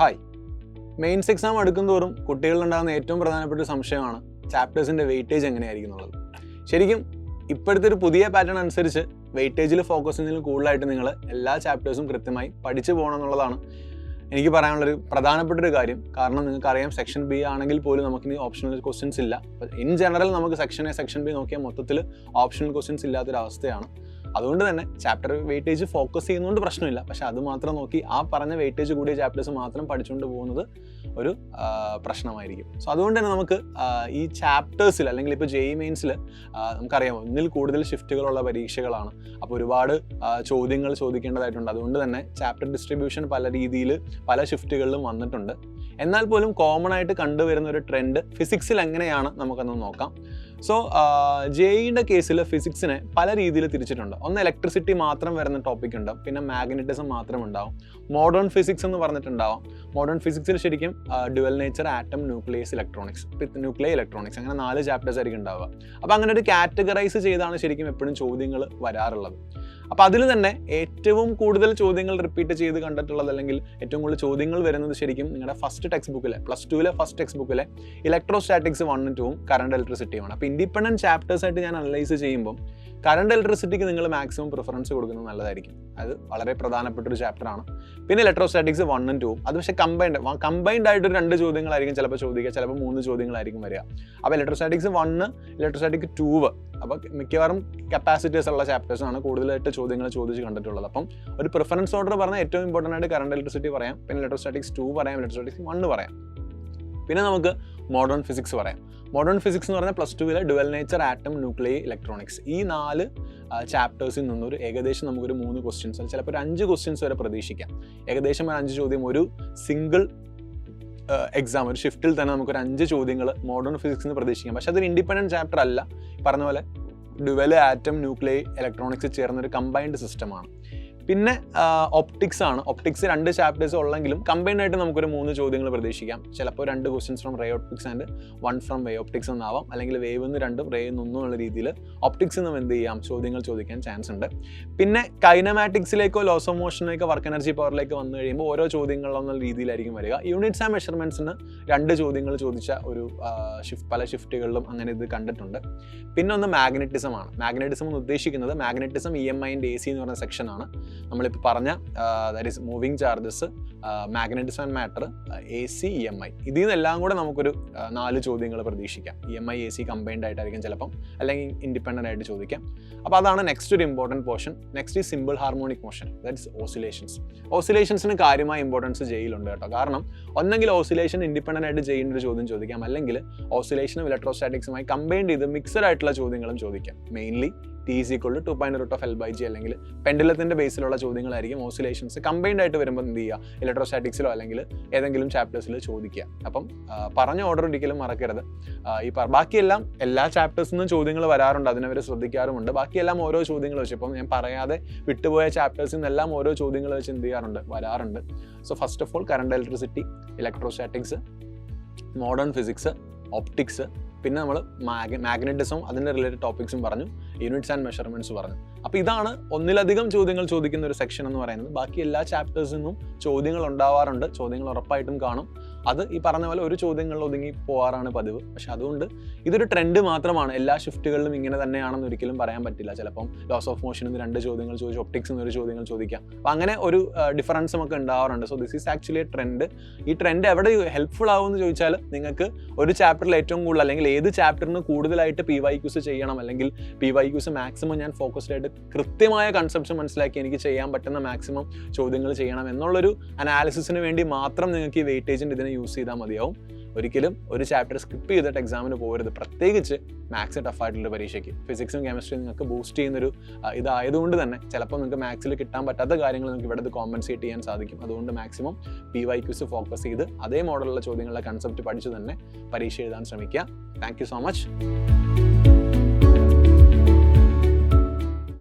Hi, mains exam അടുക്കുന്തോറും കുട്ടികളിലുണ്ടാകുന്ന ഏറ്റവും പ്രധാനപ്പെട്ട സംശയമാണ് ചാപ്റ്റേഴ്സിൻ്റെ വെയിറ്റേജ് എങ്ങനെയായിരിക്കും എന്നുള്ളത്. ശരിക്കും ഇപ്പോഴത്തെ ഒരു പുതിയ പാറ്റേൺ അനുസരിച്ച് വെയിറ്റേജിൽ ഫോക്കസ് ചെയ്യുന്നതിൽ കൂടുതലായിട്ട് നിങ്ങൾ എല്ലാ ചാപ്റ്റേഴ്സും കൃത്യമായി പഠിച്ചു പോകണം എന്നുള്ളതാണ് എനിക്ക് പറയാനുള്ളൊരു പ്രധാനപ്പെട്ടൊരു കാര്യം. കാരണം നിങ്ങൾക്കറിയാം, സെക്ഷൻ ബി ആണെങ്കിൽ പോലും നമുക്കിനി ഓപ്ഷണൽ ക്വസ്റ്റ്യൻസ് ഇല്ല. ഇൻ ജനറൽ നമുക്ക് സെക്ഷൻ എ സെക്ഷൻ ബി നോക്കിയാൽ മൊത്തത്തിൽ ഓപ്ഷണൽ ക്വസ്റ്റ്യൻസ് ഇല്ലാത്തൊരവസ്ഥയാണ്. അതുകൊണ്ട് തന്നെ ചാപ്റ്റർ വെയിറ്റേജ് ഫോക്കസ് ചെയ്യുന്നതുകൊണ്ട് പ്രശ്നമില്ല. പക്ഷേ അത് മാത്രം നോക്കി ആ പറഞ്ഞ വെയിറ്റേജ് കൂടിയ ചാപ്റ്റേഴ്സ് മാത്രം പഠിച്ചുകൊണ്ട് പോകുന്നത് ഒരു പ്രശ്നമായിരിക്കും. സോ അതുകൊണ്ട് തന്നെ നമുക്ക് ഈ ചാപ്റ്റേഴ്സിൽ അല്ലെങ്കിൽ ഇപ്പോൾ JEE മെയിൻസിൽ നമുക്കറിയാം ഒന്നിൽ കൂടുതൽ ഷിഫ്റ്റുകളുള്ള പരീക്ഷകളാണ്. അപ്പോൾ ഒരുപാട് ചോദ്യങ്ങൾ ചോദിക്കേണ്ടതായിട്ടുണ്ട്. അതുകൊണ്ട് തന്നെ ചാപ്റ്റർ ഡിസ്ട്രിബ്യൂഷൻ പല രീതിയിൽ പല ഷിഫ്റ്റുകളിലും വന്നിട്ടുണ്ട്. എന്നാൽ പോലും കോമൺ ആയിട്ട് കണ്ടുവരുന്ന ഒരു ട്രെൻഡ് ഫിസിക്സിൽ എങ്ങനെയാണ് നമുക്കൊന്ന് നോക്കാം. സോ JEEയുടെ കേസിൽ ഫിസിക്സിനെ പല രീതിയിൽ തിരിച്ചിട്ടുണ്ട്. ഒന്ന് ഇലക്ട്രിസിറ്റി മാത്രം വരുന്ന ടോപ്പിക് ഉണ്ടാവും, പിന്നെ മാഗ്നറ്റിസം മാത്രം ഉണ്ടാവും, മോഡേൺ ഫിസിക്സ് എന്ന് പറഞ്ഞിട്ടുണ്ടാവാം. മോഡേൺ ഫിസിക്സിൽ ശരിക്കും dual nature, atom, nucleus, nuclear electronics അങ്ങനെ 4 ചാപ്റ്റേഴ്സ് ആയിരിക്കും ഉണ്ടാവുക. അപ്പോൾ അങ്ങനെ ഒരു കാറ്റഗറൈസ് ചെയ്താണ് ശരിക്കും എപ്പോഴും ചോദ്യങ്ങൾ വരാറുള്ളത്. അപ്പോൾ അതിൽ തന്നെ ഏറ്റവും കൂടുതൽ ചോദ്യങ്ങൾ റിപ്പീറ്റ് ചെയ്ത് കണ്ടിട്ടുള്ളത് അല്ലെങ്കിൽ ഏറ്റവും കൂടുതൽ ചോദ്യങ്ങൾ വരുന്നത് ശരിക്കും നിങ്ങളുടെ ഫസ്റ്റ് ടെക്സ്റ്റ് ബുക്കിലെ +2 ഫസ്റ്റ് ടെക്സ്റ്റ് ബുക്കിലെ ഇലക്ട്രോസ്റ്റാറ്റിക്സ് 1 2 കറണ്ട് ഇലക്ട്രിസിറ്റിയുമാണ്. അപ്പോൾ ഇൻഡിപെൻഡൻറ്റ് ചാപ്റ്റേഴ്സ് ആയിട്ട് ഞാൻ അനലൈസ് ചെയ്യുമ്പോൾ കറണ്ട് ഇലക്ട്രിസിറ്റിക്ക് നിങ്ങൾ മാക്സിമം പ്രിഫറൻസ് കൊടുക്കുന്നത് നല്ലതായിരിക്കും. അത് വളരെ പ്രധാനപ്പെട്ട ഒരു ചാപ്റ്ററാണ്. പിന്നെ ഇലക്ട്രോസ്റ്റാറ്റിക്സ് 1 2 അത് പക്ഷേ കമ്പൈൻഡ് ആയിട്ടൊരു 2 ചോദ്യങ്ങളായിരിക്കും ചിലപ്പോൾ ചോദിക്കുക, ചിലപ്പോൾ 3 ചോദ്യങ്ങളായിരിക്കും വരിക. അപ്പോൾ ഇലക്ട്രോസ്റ്റാറ്റിക്സ് 1, ഇലക്ട്രോസ്റ്റാറ്റിക് 2 അപ്പോൾ മിക്കവാറും കപ്പാസിറ്റീസ് ഉള്ള ചാപ്റ്റേഴ്സാണ് കൂടുതലായിട്ട് ചോദ്യങ്ങൾ ചോദിച്ച് കണ്ടിട്ടുള്ളത്. അപ്പം ഒരു പ്രിഫറൻസ് ഓർഡർ പറഞ്ഞാൽ ഏറ്റവും ഇമ്പോർട്ടൻ്റ് ആയിട്ട് കറണ്ട് ഇലക്ട്രിസിറ്റി പറയാം, പിന്നെ ഇലക്ട്രോസ്റ്റാറ്റിക്സ് 2 പറയാം, ഇലക്ട്രോസ്റ്റാറ്റിക്സ് 1 പറയാം. പിന്നെ നമുക്ക് മോഡേൺ ഫിസിക്സ് പറയാം. മോഡേൺ ഫിസിക്സ് എന്ന് പറഞ്ഞാൽ +2 dual nature, atom, nuclear, electronics ഈ 4 ചാപ്റ്റേഴ്സിൽ നിന്നൊരു ഏകദേശം നമുക്കൊരു 3 ക്വസ്റ്റ്യൻസ് ചിലപ്പോൾ ഒരു 5 ക്വസ്റ്റ്യൻസ് വരെ പ്രതീക്ഷിക്കാം. ഏകദേശം ഒരു 5 ചോദ്യം ഒരു സിംഗിൾ എക്സാം ഒരു ഷിഫ്റ്റിൽ തന്നെ നമുക്കൊരു 5 ചോദ്യങ്ങൾ മോഡേൺ ഫിസിക്സിന് പ്രതീക്ഷിക്കാം. പക്ഷേ അതൊരു ഇൻഡിപെൻഡൻറ്റ് ചാപ്റ്റർ അല്ല. പറഞ്ഞ പോലെ ഡ്യുവൽ, ആറ്റം, ന്യൂക്ലിയർ, ഇലക്ട്രോണിക്സ് ചേർന്നൊരു കമ്പൈൻഡ് സിസ്റ്റമാണ്. പിന്നെ ഒപ്റ്റിക്സ് ആണ്. ഒപ്റ്റിക്സ് 2 ചാപ്റ്റേഴ്സ് ഉള്ളെങ്കിലും കമ്പൈൻഡ് ആയിട്ട് നമുക്കൊരു 3 ചോദ്യങ്ങൾ പ്രതീക്ഷിക്കാം. ചിലപ്പോൾ 2 questions from ray optics and 1 from wave optics എന്നാവാം, അല്ലെങ്കിൽ വേവ് നിന്ന് 2 റേ നിന്ന് 1 എന്നുള്ള രീതിയിൽ ഒപ്റ്റിക്സ് നിന്നും എന്ത് ചെയ്യാം, ചോദ്യങ്ങൾ ചോദിക്കാൻ ചാൻസ് ഉണ്ട്. പിന്നെ കൈനമാറ്റിക്സിലേക്കോ ലോസ് ഓഫ് മോഷനിലേക്കോ വർക്ക് എനർജി പവറിലേക്ക് വന്നു കഴിയുമ്പോൾ ഓരോ ചോദ്യങ്ങളെന്നുള്ള രീതിയിലായിരിക്കും വരിക. യൂണിറ്റ്സ് ആൻഡ് മെഷർമെൻറ്റ്സിന് 2 ചോദ്യങ്ങൾ ചോദിച്ച ഒരു പല ഷിഫ്റ്റുകളിലും അങ്ങനെ ഇത് കണ്ടിട്ടുണ്ട്. പിന്നെ ഒന്ന് മാഗ്നറ്റിസം ആണ്. മാഗ്നറ്റിസം എന്ന് ഉദ്ദേശിക്കുന്നത് മാഗ്നറ്റിസം EMI ആൻഡ് AC എന്ന് പറഞ്ഞ സെക്ഷനാണ്. നമ്മളിപ്പോൾ പറഞ്ഞ that is moving charges, magnetism and matter, AC, EMI ഇതിൽ നിന്നെല്ലാം കൂടെ നമുക്കൊരു 4 ചോദ്യങ്ങൾ പ്രതീക്ഷിക്കാം. EMI AC കമ്പൈൻഡ് ആയിട്ടായിരിക്കും ചിലപ്പം, അല്ലെങ്കിൽ ഇൻഡിപെൻഡൻ്റ് ആയിട്ട് ചോദിക്കാം. അപ്പോൾ അതാണ് നെക്സ്റ്റ് ഒരു ഇമ്പോർട്ടൻറ്റ് പോർഷൻ. നെക്സ്റ്റ് ഈ simple harmonic motion, that is oscillations. ഓസിലേഷൻസിന് കാര്യമായ ഇമ്പോർട്ടൻസ് JEEലുണ്ട് കേട്ടോ. കാരണം ഒന്നെങ്കിൽ ഓസിലേഷൻ ഇൻഡിപെൻഡൻ്റ് ആയിട്ട് JEEൻ്റെ ഒരു ചോദ്യം ചോദിക്കാം, അല്ലെങ്കിൽ ഓസിലേഷനും ഇലക്ട്രോസ്റ്റാറ്റിക്സുമായി കമ്പൈൻഡ് ചെയ്ത് മിക്സഡ് ആയിട്ടുള്ള ചോദ്യങ്ങളും ചോദിക്കാം. മെയിൻലി T = 2.√L/G അല്ലെങ്കിൽ പെൻഡുലത്തിൻ്റെ ബേസിലുള്ള ചോദ്യങ്ങളായിരിക്കും ഓസിലേഷൻസ് കമ്പൈൻഡ് ആയിട്ട് വരുമ്പോൾ എന്ത് ചെയ്യുക, ഇലക്ട്രോസ്റ്റാറ്റിക്സിലോ അല്ലെങ്കിൽ ഏതെങ്കിലും ചാപ്റ്റേഴ്സിൽ ചോദിക്കുക. അപ്പം പറഞ്ഞ ഓർഡർ ഒരിക്കലും മറക്കരുത്. ബാക്കിയെല്ലാം എല്ലാ ചാപ്റ്റേഴ്സിൽ നിന്നും ചോദ്യങ്ങൾ വരാറുണ്ട്, അതിനവർ ശ്രദ്ധിക്കാറുമുണ്ട്. ബാക്കിയെല്ലാം ഓരോ ചോദ്യങ്ങൾ വെച്ച്, ഇപ്പം ഞാൻ പറയാതെ വിട്ടുപോയ ചാപ്റ്റേഴ്സിൽ നിന്നെല്ലാം ഓരോ ചോദ്യങ്ങൾ വെച്ച് എന്ത് ചെയ്യാറുണ്ട്, വരാറുണ്ട്. So first of all current electricity, electrostatics, modern physics, optics, പിന്നെ നമ്മൾ മാഗ്നറ്റിസവും അതിൻ്റെ റിലേറ്റഡ് ടോപ്പിക്സും പറഞ്ഞു, യൂണിറ്റ്സ് ആൻഡ് മെഷർമെൻറ്റ്സ് പറഞ്ഞു. അപ്പോൾ ഇതാണ് ഒന്നിലധികം ചോദ്യങ്ങൾ ചോദിക്കുന്ന ഒരു സെക്ഷൻ എന്ന് പറയുന്നത്. ബാക്കി എല്ലാ ചാപ്റ്റേഴ്സിൽ നിന്നും ചോദ്യങ്ങൾ ഉണ്ടാവാറുണ്ട്, ചോദ്യങ്ങൾ ഉറപ്പായിട്ടും കാണും. അത് ഈ പറഞ്ഞ പോലെ ഒരു ചോദ്യങ്ങളിൽ ഒതുങ്ങി പോകാറാണ് പതിവ്. പക്ഷെ അതുകൊണ്ട് ഇതൊരു ട്രെൻഡ് മാത്രമാണ്. എല്ലാ ഷിഫ്റ്റുകളിലും ഇങ്ങനെ തന്നെയാണെന്ന് ഒരിക്കലും പറയാൻ പറ്റില്ല. ചിലപ്പം ലോസ് ഓഫ് മോഷനിൽ നിന്ന് 2 ചോദ്യങ്ങൾ ചോദിച്ചു, ഒപ്റ്റിക്സിൽ നിന്ന് 1 ചോദ്യങ്ങൾ ചോദിക്കാം. അപ്പോൾ അങ്ങനെ ഒരു ഡിഫറൻസ് നമുക്ക് ഉണ്ടാവാറുണ്ട്. So this is actually A trend. ഈ ട്രെൻഡ് എവിടെ ഹെൽപ്ഫുൾ ആവുമെന്ന് ചോദിച്ചാൽ, നിങ്ങൾക്ക് ഒരു ചാപ്റ്ററിൽ ഏറ്റവും കൂടുതൽ അല്ലെങ്കിൽ ഏത് ചാപ്റ്ററിന് കൂടുതലായിട്ട് PYQs ചെയ്യണം, അല്ലെങ്കിൽ PYQs മാക്സിമം ഞാൻ ഫോക്കസ്ഡ് ആയിട്ട് കൃത്യമായ കൺസെപ്ഷൻ മനസ്സിലാക്കി എനിക്ക് ചെയ്യാൻ പറ്റുന്ന മാക്സിമം ചോദ്യങ്ങൾ ചെയ്യണം എന്നുള്ളൊരു അനാലിസിസിന് വേണ്ടി മാത്രം നിങ്ങൾക്ക് ഈ വെയിറ്റേജിൻ്റെ ഇതിനെ യൂസ് ചെയ്താൽ മതിയാവും. ഒരിക്കലും ഒരു ചാപ്റ്റർ സ്കിപ്പ് ചെയ്തിട്ട് എക്സാമിന് പോകരുത്, പ്രത്യേകിച്ച് മാത്സ് ടഫായിട്ടുള്ള പരീക്ഷയ്ക്ക്. ഫിസിക്സും കെമിസ്ട്രിയും നിങ്ങൾക്ക് ബൂസ്റ്റ് ചെയ്യുന്നൊരു ഇതായതുകൊണ്ട് തന്നെ ചിലപ്പോൾ നിങ്ങൾക്ക് മാത്സിൽ കിട്ടാൻ പറ്റാത്ത കാര്യങ്ങൾ നിങ്ങൾക്ക് ഇവിടെ കോമ്പൻസേറ്റ് ചെയ്യാൻ സാധിക്കും. അതുകൊണ്ട് മാക്സിമം PYQs ഫോക്കസ് ചെയ്ത് അതേ മോഡലുള്ള ചോദ്യങ്ങളുടെ കൺസെപ്റ്റ് പഠിച്ചു തന്നെ പരീക്ഷ എഴുതാൻ ശ്രമിക്കുക. Thank you so much.